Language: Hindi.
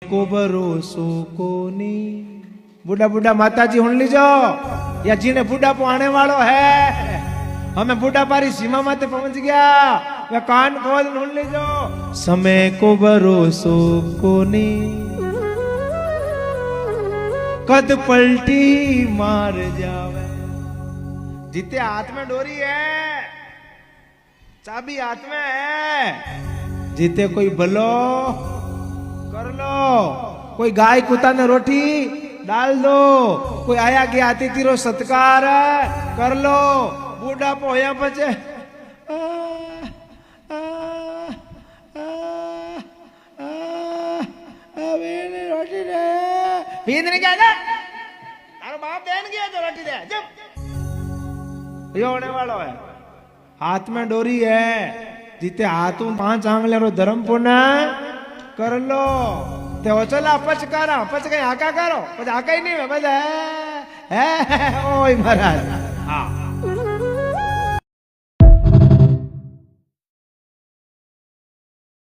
को भरोसो को नहीं। बूढ़ा बूढ़ा माता जी सुन लीजो, या जिन्हें बुढ़ापो आने वालों है, हमें बुढ़ापारी सीमा माते पहुंच गया, वे कान खोल सुन लीजो। समय को भरोसो को नहीं, कद पलटी मार जावे। जीते हाथ में डोरी है, चाबी हाथ में है, जीते कोई भलो कर लो, कोई गाय कुत्ता ने रोटी डाल दो, कोई आया गया अतिथि रो सत्कार कर लो। बूढ़ा पोया बचे रोटी दे भींद नहीं क्या तारो बाप देन गया तो रोटी दे जब ये होने वाला है। हाथ में डोरी है, जीते हाथों 5 आंगले रो धर्म पुण्य कर लो। ते हो चला पच करो, पच कहीं आका करो, पच आका ही नहीं है बस है ओए महाराज।